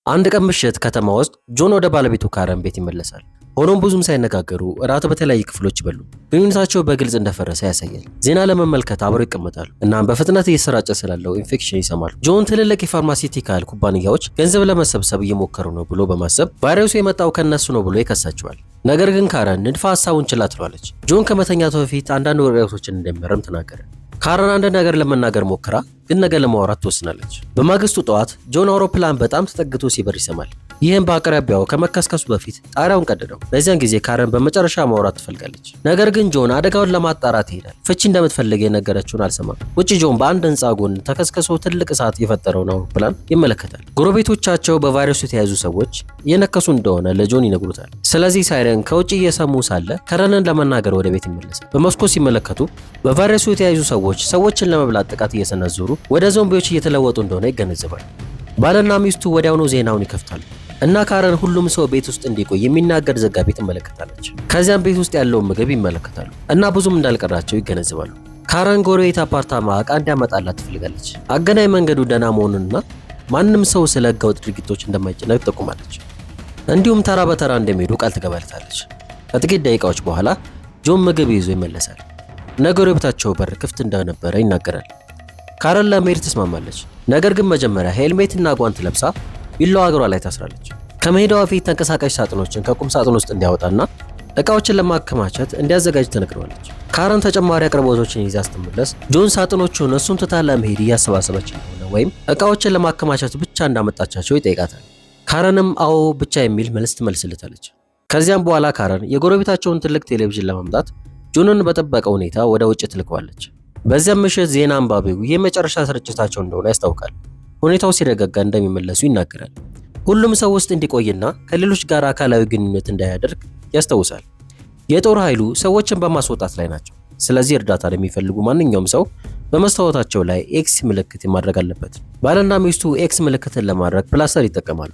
አንድ ቀን ምሽት ከተማ ውስጥ ጆን ወደ ባለቤቱ ካረን ቤት ይመለሳል። ሆኖም ብዙም ሳይነጋገሩ እራት በተለያዩ ክፍሎች ይበሉ። ግንኙነታቸው በግልጽ እንደፈረሰ ያሳያል። ዜና ለመመልከት አብረው ይቀመጣሉ። እናም በፍጥነት እየተሰራጨ ስላለው ኢንፌክሽን ይሰማሉ። ጆን ትልልቅ የፋርማሲውቲካል ኩባንያዎች ገንዘብ ለመሰብሰብ እየሞከሩ ነው ብሎ በማሰብ ቫይረሱ የመጣው ከነሱ ነው ብሎ ይከሳቸዋል። ነገር ግን ካረን ንድፈ ሐሳቡን ችላ ትሏለች። ጆን ከመተኛቱ በፊት አንዳንድ ወሬዎችን እንደሚመረም ተናገረ። ካረን አንድ ነገር ለመናገር ሞክራ ግን ነገር ለማውራት ትወስናለች። በማግስቱ ጠዋት ጆን አውሮፕላን በጣም ተጠግቶ ሲበር ይሰማል። ይህም በአቅራቢያው ከመከስከሱ በፊት ጣሪያውን ቀደደው። በዚያን ጊዜ ካረን በመጨረሻ ማውራት ትፈልጋለች። ነገር ግን ጆን አደጋውን ለማጣራት ይሄዳል። ፍቺ እንደምትፈልግ የነገረችውን አልሰማም። ውጭ ጆን በአንድ ህንፃ ጎን ተከስክሶ ትልቅ እሳት የፈጠረውን አውሮፕላን ይመለከታል። ጎረቤቶቻቸው በቫይረሱ የተያዙ ሰዎች እየነከሱ እንደሆነ ለጆን ይነግሩታል። ስለዚህ ሳይረን ከውጭ እየሰሙ ሳለ ካረንን ለመናገር ወደ ቤት ይመለሳል። በመስኮት ሲመለከቱ በቫይረሱ የተያዙ ሰዎችን ለመብላት ጥቃት እየሰነዘሩ ወደ ዞምቢዎች እየተለወጡ እንደሆነ ይገነዘባል። ባልና ሚስቱ ወዲያውኑ ዜናውን ይከፍታሉ እና ካረን ሁሉም ሰው ቤት ውስጥ እንዲቆይ የሚናገር ዘጋቢ ትመለከታለች። ከዚያም ቤት ውስጥ ያለውን ምግብ ይመለከታሉ እና ብዙም እንዳልቀራቸው ይገነዘባሉ። ካረን ጎረቤት አፓርታማ ዕቃ እንዲያመጣላት ትፈልጋለች። አገናኝ መንገዱ ደህና መሆኑንና ማንም ሰው ስለ ህገወጥ ድርጊቶች እንደማይጨነቅ ትጠቁማለች። እንዲሁም ተራ በተራ እንደሚሄዱ ቃል ትገባለታለች። ከጥቂት ደቂቃዎች በኋላ ጆን ምግብ ይዞ ይመለሳል። ጎረቤታቸው በር ክፍት እንደነበረ ይናገራል። ካረን ለመሄድ ትስማማለች። ነገር ግን መጀመሪያ ሄልሜትና ጓንት ለብሳ ቢላዋ እግሯ ላይ ታስራለች። ከመሄዷ በፊት ተንቀሳቃሽ ሳጥኖችን ከቁም ሳጥን ውስጥ እንዲያወጣና እቃዎችን ለማከማቸት እንዲያዘጋጅ ትነግረዋለች። ካረን ተጨማሪ አቅርቦቶችን ይዛ ስትመለስ ጆን ሳጥኖቹን እሱን ትታ ለመሄድ እያሰባሰበች እንደሆነ ወይም እቃዎችን ለማከማቸት ብቻ እንዳመጣቻቸው ይጠይቃታል። ካረንም አዎ ብቻ የሚል መልስ ትመልስለታለች። ከዚያም በኋላ ካረን የጎረቤታቸውን ትልቅ ቴሌቪዥን ለማምጣት ጆንን በጠበቀ ሁኔታ ወደ ውጭ ትልከዋለች። በዚያም ምሽት ዜና አንባቢው የመጨረሻ ስርጭታቸው እንደሆነ ያስታውቃል። ሁኔታው ሲረጋጋ እንደሚመለሱ ይናገራል። ሁሉም ሰው ውስጥ እንዲቆይና ከሌሎች ጋር አካላዊ ግንኙነት እንዳያደርግ ያስታውሳል። የጦር ኃይሉ ሰዎችን በማስወጣት ላይ ናቸው። ስለዚህ እርዳታ ለሚፈልጉ ማንኛውም ሰው በመስታወታቸው ላይ ኤክስ ምልክት ማድረግ አለበት። ባልና ሚስቱ ኤክስ ምልክትን ለማድረግ ፕላስተር ይጠቀማሉ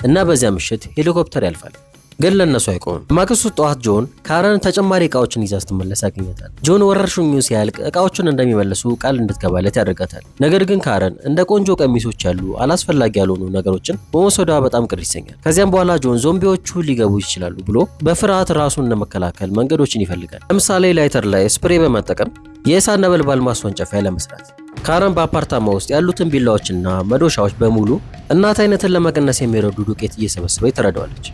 እና በዚያ ምሽት ሄሊኮፕተር ያልፋል። ግን ለነሱ አይቆምም። በማግስቱ ጠዋት ጆን ካረን ተጨማሪ እቃዎችን ይዛ ስትመለስ ያገኛታል። ጆን ወረርሽኙ ሲያልቅ እቃዎችን እንደሚመልሱ ቃል እንድትገባለት ያደርጋታል። ነገር ግን ካረን እንደ ቆንጆ ቀሚሶች ያሉ አላስፈላጊ ያልሆኑ ነገሮችን በመውሰዷ በጣም ቅር ይሰኛል። ከዚያም በኋላ ጆን ዞምቢዎቹ ሊገቡ ይችላሉ ብሎ በፍርሃት ራሱን ለመከላከል መንገዶችን ይፈልጋል። ለምሳሌ ላይተር ላይ ስፕሬ በመጠቀም የእሳት ነበልባል ማስወንጨፊያ ለመስራት። ካረን በአፓርታማ ውስጥ ያሉትን ቢላዎችና መዶሻዎች በሙሉ እናት አይነትን ለመቀነስ የሚረዱ ዱቄት እየሰበሰበች ትረዳዋለች።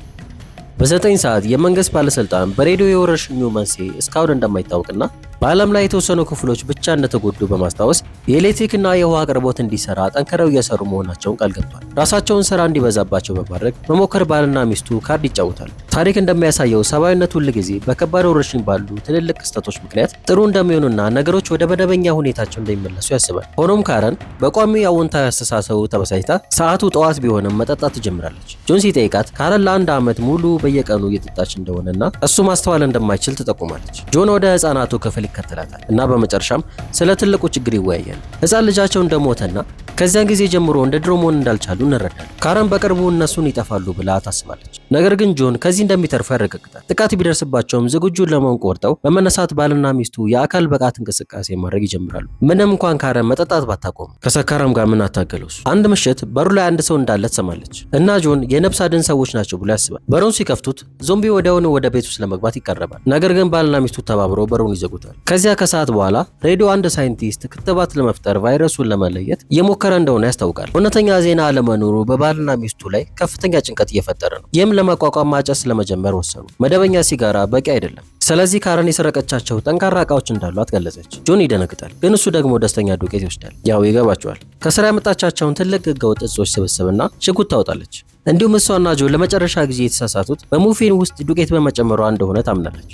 በ9 ሰዓት የመንግስት ባለስልጣን በሬዲዮ የወረርሽኙ መንስኤ እስካሁን እንደማይታወቅና በዓለም ላይ የተወሰኑ ክፍሎች ብቻ እንደተጎዱ በማስታወስ የኤሌክትሪክና የውሃ አቅርቦት እንዲሰራ ጠንክረው እየሰሩ መሆናቸውን ቃል ገብቷል። ራሳቸውን ስራ እንዲበዛባቸው በማድረግ መሞከር ባልና ሚስቱ ካርድ ይጫወታሉ። ታሪክ እንደሚያሳየው ሰብአዊነት ሁል ጊዜ በከባድ ወረርሽኝ ባሉ ትልልቅ ክስተቶች ምክንያት ጥሩ እንደሚሆኑና ነገሮች ወደ መደበኛ ሁኔታቸው እንደሚመለሱ ያስባል። ሆኖም ካረን በቋሚ አዎንታዊ አስተሳሰቡ ተበሳጭታ ሰዓቱ ጠዋት ቢሆንም መጠጣት ትጀምራለች። ጆን ሲጠይቃት ካረን ለአንድ ዓመት ሙሉ በየቀኑ እየጠጣች እንደሆነና እሱ ማስተዋል እንደማይችል ትጠቁማለች። ጆን ወደ ህፃናቱ ክፍል ይከተላታል እና በመጨረሻም ስለ ትልቁ ችግር ይወያያል። ህፃን ልጃቸው እንደሞተና ከዚያን ጊዜ ጀምሮ እንደ ድሮ መሆን እንዳልቻሉ እንረዳለን። ካረን በቅርቡ እነሱን ይጠፋሉ ብላ ታስባለች። ነገር ግን ጆን ከዚህ እንደሚተርፉ ያረጋግጣል። ጥቃት ቢደርስባቸውም ዝግጁ ለመሆን ቆርጠው በመነሳት ባልና ሚስቱ የአካል ብቃት እንቅስቃሴ ማድረግ ይጀምራሉ። ምንም እንኳን ካረን መጠጣት ባታቆም ከሰካራም ጋር ምን አታገለው። አንድ ምሽት በሩ ላይ አንድ ሰው እንዳለ ትሰማለች እና ጆን የነፍስ አድን ሰዎች ናቸው ብሎ ያስባል። በሩን ሲከፍቱት ዞምቢ ወዲያውኑ ወደ ቤት ውስጥ ለመግባት ይቀርባል። ነገር ግን ባልና ሚስቱ ተባብረው በሩን ይዘጉታል። ከዚያ ከሰዓት በኋላ ሬዲዮ አንድ ሳይንቲስት ክትባት ለመፍጠር ቫይረሱን ለመለየት እየሞከረ እንደሆነ ያስታውቃል። እውነተኛ ዜና አለመኖሩ በባልና ሚስቱ ላይ ከፍተኛ ጭንቀት እየፈጠረ ነው። ይህም ለመቋቋም ማጨስ ለመጀመር ወሰኑ። መደበኛ ሲጋራ በቂ አይደለም። ስለዚህ ካረን የሰረቀቻቸው ጠንካራ እቃዎች እንዳሏት ገለጸች። ጆን ይደነግጣል፣ ግን እሱ ደግሞ ደስተኛ ዱቄት ይወስዳል። ያው ይገባቸዋል። ከስራ ያመጣቻቸውን ትልቅ ህገወጥ እጾች ስብስብና ሽጉጥ ታወጣለች። እንዲሁም እሷና ጆን ለመጨረሻ ጊዜ የተሳሳቱት በሙፊን ውስጥ ዱቄት በመጨመሯ እንደሆነ ታምናለች።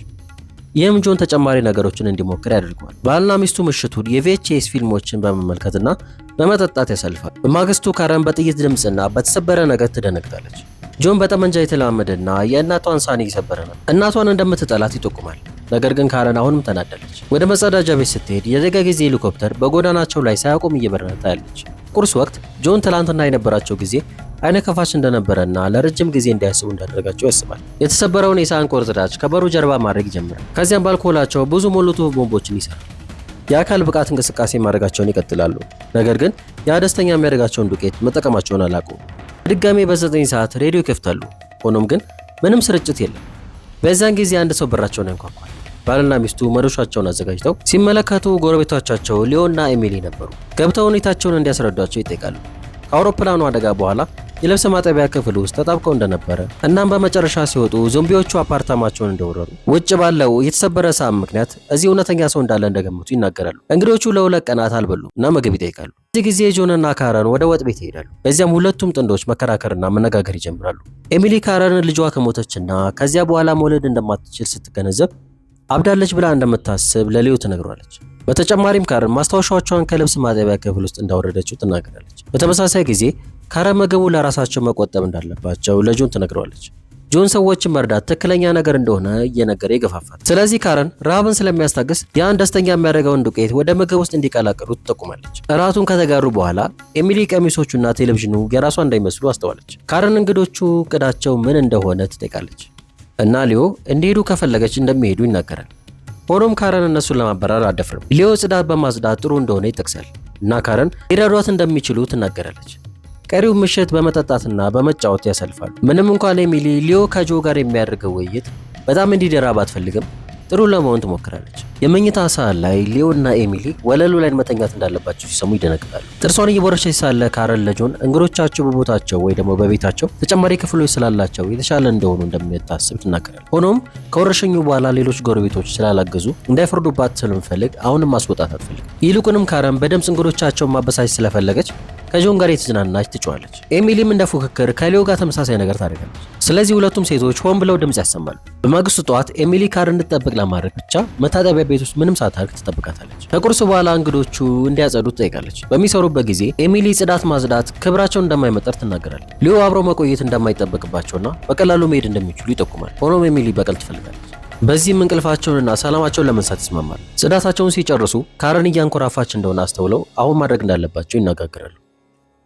ይህም ጆን ተጨማሪ ነገሮችን እንዲሞክር ያደርገዋል። ባልና ሚስቱ ምሽቱን የቪኤችኤስ ፊልሞችን በመመልከትና በመጠጣት ያሳልፋል። በማግስቱ ካረን በጥይት ድምፅና በተሰበረ ነገር ትደነግጣለች። ጆን በጠመንጃ የተላመደና የእናቷን ሳህን እየሰበረ ነው። እናቷን እንደምትጠላት ይጠቁማል። ነገር ግን ካረን አሁንም ተናደለች። ወደ መጸዳጃ ቤት ስትሄድ የአደጋ ጊዜ ሄሊኮፕተር በጎዳናቸው ላይ ሳያቆም እየበረረ ታያለች። ቁርስ ወቅት ጆን ትላንትና የነበራቸው ጊዜ አይነ ከፋች እንደነበረና ለረጅም ጊዜ እንዲያስቡ እንዳደረጋቸው ያስባል። የተሰበረውን የሳህን ቁርጥራጭ ከበሩ ጀርባ ማድረግ ይጀምራል። ከዚያም ባልኮላቸው ብዙ ሞሎቶቭ ቦምቦችን ይሰራል። የአካል ብቃት እንቅስቃሴ ማድረጋቸውን ይቀጥላሉ። ነገር ግን ያ ደስተኛ የሚያደርጋቸውን ዱቄት መጠቀማቸውን አላቁም። ድጋሜ በ9 ሰዓት ሬዲዮ ይከፍታሉ። ሆኖም ግን ምንም ስርጭት የለም። በዛን ጊዜ አንድ ሰው በራቸውን ያንኳኳል። ባልና ሚስቱ መዶሻቸውን አዘጋጅተው ሲመለከቱ ጎረቤቶቻቸው ሊዮና ኤሚሊ ነበሩ። ገብተው ሁኔታቸውን እንዲያስረዷቸው ይጠይቃሉ። ከአውሮፕላኑ አደጋ በኋላ የልብስ ማጠቢያ ክፍል ውስጥ ተጣብቀው እንደነበረ እናም በመጨረሻ ሲወጡ ዞምቢዎቹ አፓርታማቸውን እንደወረሩ ውጭ ባለው የተሰበረ ሳህን ምክንያት እዚህ እውነተኛ ሰው እንዳለ እንደገመቱ ይናገራሉ። እንግዶቹ ለ2 ቀናት አልበሉ እና ምግብ ይጠይቃሉ። እዚህ ጊዜ ጆንና ካረን ወደ ወጥ ቤት ይሄዳሉ። በዚያም ሁለቱም ጥንዶች መከራከርና መነጋገር ይጀምራሉ። ኤሚሊ ካረን ልጇ ከሞተችና ከዚያ በኋላ መውለድ እንደማትችል ስትገነዘብ አብዳለች ብላ እንደምታስብ ለሊዮ ትነግሯለች። በተጨማሪም ካረን ማስታወሻዎቿን ከልብስ ማጠቢያ ክፍል ውስጥ እንዳወረደችው ትናገራለች። በተመሳሳይ ጊዜ ካረን ምግቡ ለራሳቸው መቆጠብ እንዳለባቸው ለጆን ትነግረዋለች። ጆን ሰዎችን መርዳት ትክክለኛ ነገር እንደሆነ እየነገረ ይገፋፋል። ስለዚህ ካረን ረሃብን ስለሚያስታግስ ያን ደስተኛ የሚያደርገውን ዱቄት ወደ ምግብ ውስጥ እንዲቀላቀሉ ትጠቁማለች። እራቱን ከተጋሩ በኋላ ኤሚሊ ቀሚሶቹና ቴሌቪዥኑ የራሷ እንዳይመስሉ አስተዋለች። ካረን እንግዶቹ እቅዳቸው ምን እንደሆነ ትጠይቃለች እና ሊዮ እንዲሄዱ ከፈለገች እንደሚሄዱ ይናገራል። ሆኖም ካረን እነሱን ለማበራር አደፍርም። ሊዮ ጽዳት በማጽዳት ጥሩ እንደሆነ ይጠቅሳል እና ካረን ሊረዷት እንደሚችሉ ትናገራለች። ቀሪው ምሽት በመጠጣትና በመጫወት ያሳልፋሉ። ምንም እንኳን ኤሚሊ ሊዮ ከጆ ጋር የሚያደርገው ውይይት በጣም እንዲደራ ባትፈልግም ጥሩ ለመሆን ትሞክራለች። የመኝታ ሰዓት ላይ ሊዮና ኤሚሊ ወለሉ ላይ መተኛት እንዳለባቸው ሲሰሙ ይደነግጣሉ። ጥርሷን እየቦረሸች ሳለ ካረን ለጆን እንግዶቻቸው በቦታቸው ወይ ደግሞ በቤታቸው ተጨማሪ ክፍሎች ስላላቸው የተሻለ እንደሆኑ እንደምታስብ ትናገራለች። ሆኖም ከወረሸኙ በኋላ ሌሎች ጎረቤቶች ስላላገዙ እንዳይፈርዱባት ስለምፈልግ አሁንም ማስወጣት አትፈልግም። ይልቁንም ካረን በድምፅ እንግዶቻቸውን ማበሳጭ ስለፈለገች ከጆን ጋር የተዝናናች ትጫዋለች። ኤሚሊም እንደ ፉክክር ከሊዮ ጋር ተመሳሳይ ነገር ታደርጋለች። ስለዚህ ሁለቱም ሴቶች ሆን ብለው ድምፅ ያሰማሉ። በማግስቱ ጠዋት ኤሚሊ ካረን እንድትጠብቅ ለማድረግ ብቻ መታጠቢያ ቤት ውስጥ ምንም ሳታርግ ትጠብቃታለች። ከቁርስ በኋላ እንግዶቹ እንዲያጸዱ ትጠይቃለች። በሚሰሩበት ጊዜ ኤሚሊ ጽዳት ማጽዳት ክብራቸውን እንደማይመጠር ትናገራለች። ሊዮ አብረው መቆየት እንደማይጠበቅባቸውና በቀላሉ መሄድ እንደሚችሉ ይጠቁማል። ሆኖም ኤሚሊ በቀል ትፈልጋለች። በዚህም እንቅልፋቸውንና ሰላማቸውን ለመንሳት ይስማማሉ። ጽዳታቸውን ሲጨርሱ ካረን እያንኮራፋች እንደሆነ አስተውለው አሁን ማድረግ እንዳለባቸው ይነጋገራሉ።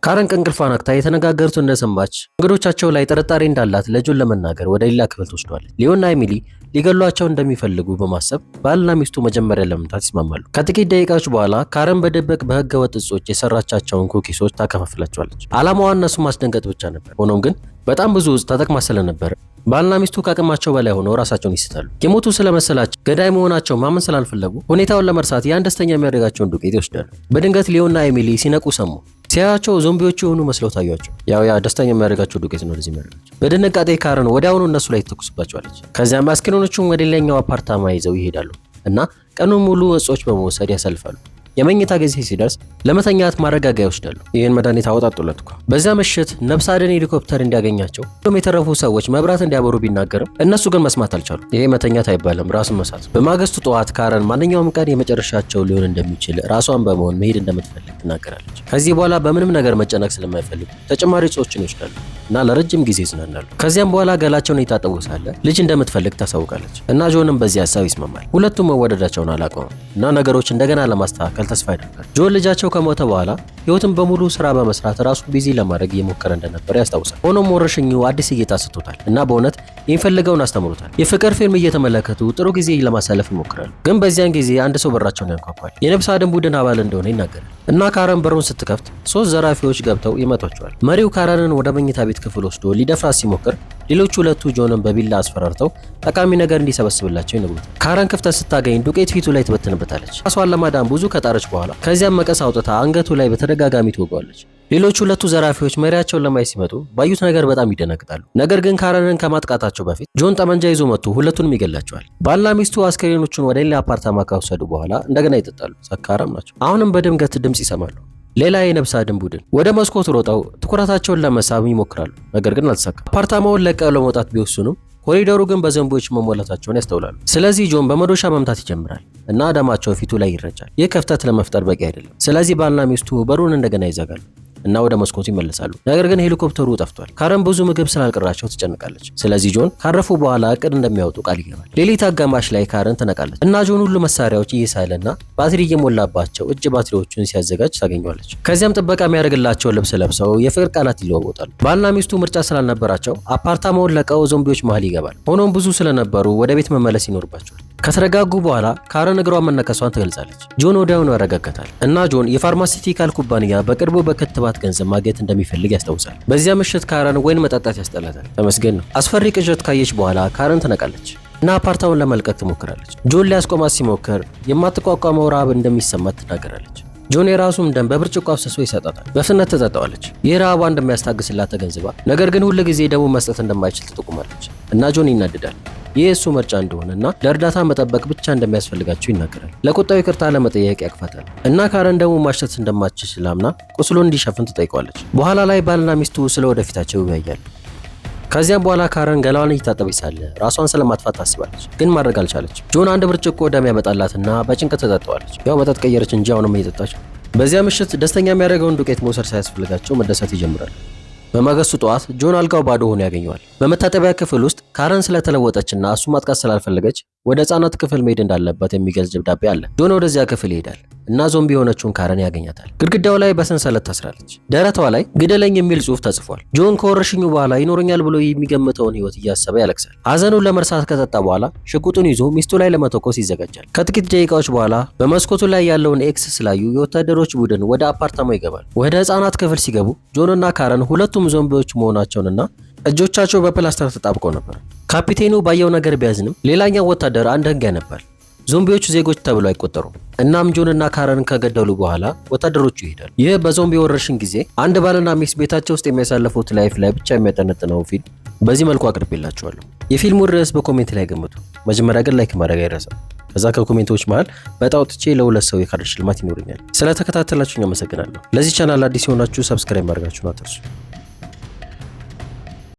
ካረን ከእንቅልፏ ነቅታ የተነጋገሩትን እንደሰማች እንግዶቻቸው ላይ ጥርጣሬ እንዳላት ለጆን ለመናገር ወደ ሌላ ክፍል ትወስደዋለች። ሊዮና ኤሚሊ ሊገሏቸው እንደሚፈልጉ በማሰብ ባልና ሚስቱ መጀመሪያ ለመምታት ይስማማሉ። ከጥቂት ደቂቃዎች በኋላ ካረን በድብቅ በህገ ወጥ እጾች የሰራቻቸውን ኩኪሶች ታከፋፍላቸዋለች። ዓላማዋ እነሱ ማስደንገጥ ብቻ ነበር። ሆኖም ግን በጣም ብዙ እጽ ተጠቅማ ስለነበር ባልና ሚስቱ ከአቅማቸው በላይ ሆነው ራሳቸውን ይስታሉ። የሞቱ ስለመሰላቸው ገዳይ መሆናቸው ማመን ስላልፈለጉ ሁኔታውን ለመርሳት ያን ደስተኛ የሚያደርጋቸውን ዱቄት ይወስዳሉ። በድንገት ሊዮና ኤሚሊ ሲነቁ ሰሙ። ሲያያቸው ዞምቢዎቹ የሆኑ መስለው ታያቸው። ያ ደስተኛ የሚያደርጋቸው ዱቄት ነው ለዚህ የሚያደርጋቸው። በድንጋጤ ካረን ወዲያውኑ እነሱ ላይ ትተኩስባቸዋለች። ከዚያም አስክሬኖቹን ወደ ሌላኛው አፓርታማ ይዘው ይሄዳሉ እና ቀኑን ሙሉ እጾች በመውሰድ ያሳልፋሉ። የመኝታ ጊዜ ሲደርስ ለመተኛት ማረጋጊያ ይወስዳሉ። ይህን መድኃኒት አወጣጡለት እኮ። በዚያ ምሽት ነፍስ አድን ሄሊኮፕተር እንዲያገኛቸው ሁሉም የተረፉ ሰዎች መብራት እንዲያበሩ ቢናገርም እነሱ ግን መስማት አልቻሉ። ይሄ መተኛት አይባልም፣ ራስን መሳት። በማግስቱ ጠዋት ካረን ማንኛውም ቀን የመጨረሻቸው ሊሆን እንደሚችል ራሷን በመሆን መሄድ እንደምትፈልግ ትናገራለች። ከዚህ በኋላ በምንም ነገር መጨነቅ ስለማይፈልጉ ተጨማሪ እጾችን ይወስዳሉ እና ለረጅም ጊዜ ይዝናናሉ። ከዚያም በኋላ ገላቸውን እየታጠቡ ሳለ ልጅ እንደምትፈልግ ታሳውቃለች እና ጆንም በዚህ ሀሳብ ይስማማል። ሁለቱም መወደዳቸውን አላቆመም እና ነገሮች እንደገና ለማስተካከል ተስፋ ያደርጋል። ጆን ልጃቸው ከሞተ በኋላ ህይወትን በሙሉ ስራ በመስራት ራሱ ቢዚ ለማድረግ እየሞከረ እንደነበር ያስታውሳል። ሆኖም ወረርሽኙ አዲስ እይታ ሰጥቶታል እና በእውነት የሚፈልገውን አስተምሮታል። የፍቅር ፊልም እየተመለከቱ ጥሩ ጊዜ ለማሳለፍ ይሞክራሉ። ግን በዚያን ጊዜ አንድ ሰው በራቸውን ያንኳኳል። የነፍስ አድን ቡድን አባል እንደሆነ ይናገራል እና ካረን በሩን ስትከፍት 3 ዘራፊዎች ገብተው ይመቷቸዋል። መሪው ካረንን ወደ መኝታ ቤት ክፍል ወስዶ ሊደፍራት ሲሞክር ሌሎቹ ሁለቱ ጆንን በቢላ አስፈራርተው ጠቃሚ ነገር እንዲሰበስብላቸው ይነግሩታል። ካረን ክፍተት ስታገኝ ዱቄት ፊቱ ላይ ትበትንበታለች። ራሷን ለማዳን ብዙ ከጣረች በኋላ ከዚያም መቀስ አውጥታ አንገቱ ላይ በተደጋጋሚ ትወጋዋለች። ሌሎቹ ሁለቱ ዘራፊዎች መሪያቸውን ለማየት ሲመጡ ባዩት ነገር በጣም ይደነግጣሉ። ነገር ግን ካረንን ከማጥቃታቸው በፊት ጆን ጠመንጃ ይዞ መጥቶ ሁለቱንም ይገላቸዋል። ባልና ሚስቱ አስከሬኖቹን ወደ ሌላ አፓርታማ ከወሰዱ በኋላ እንደገና ይጠጣሉ። ሰካራም ናቸው። አሁንም በድንገት ድምጽ ይሰማሉ። ሌላ የነፍስ አድን ቡድን ወደ መስኮት ሮጠው ትኩረታቸውን ለመሳብ ይሞክራሉ። ነገር ግን አልተሳካም። አፓርታማውን ለቀው ለመውጣት ቢወስኑም ኮሪደሩ ግን በዘንቦች መሞላታቸውን ያስተውላሉ። ስለዚህ ጆን በመዶሻ መምታት ይጀምራል እና ደማቸው ፊቱ ላይ ይረጫል። ይህ ክፍተት ለመፍጠር በቂ አይደለም። ስለዚህ ባልና ሚስቱ በሩን እንደገና ይዘጋሉ እና ወደ መስኮቱ ይመለሳሉ። ነገር ግን ሄሊኮፕተሩ ጠፍቷል። ካረን ብዙ ምግብ ስላልቀራቸው ትጨንቃለች። ስለዚህ ጆን ካረፉ በኋላ እቅድ እንደሚያወጡ ቃል ይገባል። ሌሊት አጋማሽ ላይ ካረን ትነቃለች እና ጆን ሁሉ መሳሪያዎች እየሳለና ባትሪ እየሞላባቸው እጅ ባትሪዎቹን ሲያዘጋጅ ታገኘዋለች። ከዚያም ጥበቃ የሚያደርግላቸው ልብስ ለብሰው የፍቅር ቃላት ይለዋወጣሉ። ባልና ሚስቱ ምርጫ ስላልነበራቸው አፓርታማውን ለቀው ዞምቢዎች መሃል ይገባል። ሆኖም ብዙ ስለነበሩ ወደ ቤት መመለስ ይኖርባቸዋል። ከተረጋጉ በኋላ ካረን እግሯን መነከሷን ትገልጻለች። ጆን ወዲያውኑ ያረጋጋታል እና ጆን የፋርማሲቲካል ኩባንያ በቅርቡ በክትባት የቅባት ገንዘብ ማግኘት እንደሚፈልግ ያስታውሳል። በዚያ ምሽት ካረን ወይን መጠጣት ያስጠላታል። ተመስገን ነው። አስፈሪ ቅዠት ካየች በኋላ ካረን ትነቃለች እና አፓርታማውን ለመልቀቅ ትሞክራለች። ጆን ሊያስቆማት ሲሞክር የማትቋቋመው ረሃብ እንደሚሰማት ትናገራለች። ጆን የራሱን ደም በብርጭቆ አፍስሶ ይሰጣታል። በፍጥነት ትጠጣዋለች። ይህ ረሃቧ እንደሚያስታግስላት ተገንዝባ፣ ነገር ግን ሁል ጊዜ ደሙ መስጠት እንደማይችል ትጠቁማለች እና ጆን ይናደዳል። ይህ እሱ ምርጫ እንደሆነና ለእርዳታ መጠበቅ ብቻ እንደሚያስፈልጋቸው ይናገራል። ለቁጣው ይቅርታ ለመጠየቅ ያቅፋታል እና ካረን ደሙ ማሸት እንደማትችል አምና ቁስሉን እንዲሸፍን ትጠይቋለች። በኋላ ላይ ባልና ሚስቱ ስለ ወደፊታቸው ይወያያሉ። ከዚያም በኋላ ካረን ገላዋን እየታጠበች ሳለ ራሷን ስለማጥፋት ታስባለች፣ ግን ማድረግ አልቻለች። ጆን አንድ ብርጭቆ ደም ያመጣላትና በጭንቀት ትጠጣዋለች። ያው መጠጥ ቀየረች እንጂ አሁንም እየጠጣች ነው። በዚያ ምሽት ደስተኛ የሚያደርገውን ዱቄት መውሰድ ሳያስፈልጋቸው መደሰት ይጀምራሉ። በማግስቱ ጠዋት ጆን አልጋው ባዶ ሆኖ ያገኘዋል። በመታጠቢያ ክፍል ውስጥ ካረን ስለተለወጠችና እሱ ማጥቃት ስላልፈለገች ወደ ህጻናት ክፍል መሄድ እንዳለበት የሚገልጽ ደብዳቤ አለ። ጆን ወደዚያ ክፍል ይሄዳል እና ዞምቢ የሆነችውን ካረን ያገኛታል። ግድግዳው ላይ በሰንሰለት ታስራለች። ደረቷ ላይ ግደለኝ የሚል ጽሑፍ ተጽፏል። ጆን ከወረሽኙ በኋላ ይኖረኛል ብሎ የሚገምተውን ህይወት እያሰበ ያለቅሳል። ሀዘኑን ለመርሳት ከጠጣ በኋላ ሽጉጡን ይዞ ሚስቱ ላይ ለመተኮስ ይዘጋጃል። ከጥቂት ደቂቃዎች በኋላ በመስኮቱ ላይ ያለውን ኤክስ ስላዩ የወታደሮች ቡድን ወደ አፓርታማው ይገባል። ወደ ህጻናት ክፍል ሲገቡ ጆንና ካረን ሁለቱም ዞምቢዎች መሆናቸውንና እጆቻቸው በፕላስተር ተጣብቀው ነበር። ካፒቴኑ ባየው ነገር ቢያዝንም ሌላኛው ወታደር አንድ ህግ ያነባል። ዞምቢዎቹ ዜጎች ተብለው አይቆጠሩም። እናም ጆንና ካረን ከገደሉ በኋላ ወታደሮቹ ይሄዳሉ። ይህ በዞምቢ ወረርሽኝ ጊዜ አንድ ባልና ሚስት ቤታቸው ውስጥ የሚያሳልፉት ላይፍ ላይ ብቻ የሚያጠነጥነው ፊልም በዚህ መልኩ አቅርቤላችኋለሁ። የፊልሙን ርዕስ በኮሜንት ላይ ገምቱ። መጀመሪያ ግን ላይክ ማድረግ አይረሳ። ከዛ ከኮሜንቶች መሃል በጣውጥቼ ለሁለት ሰው የካርድ ሽልማት ይኖረኛል። ስለተከታተላችሁኝ አመሰግናለሁ። ለዚህ ቻናል አዲስ የሆናችሁ ሰብስክራይብ ማድረጋችሁን አትርሱ።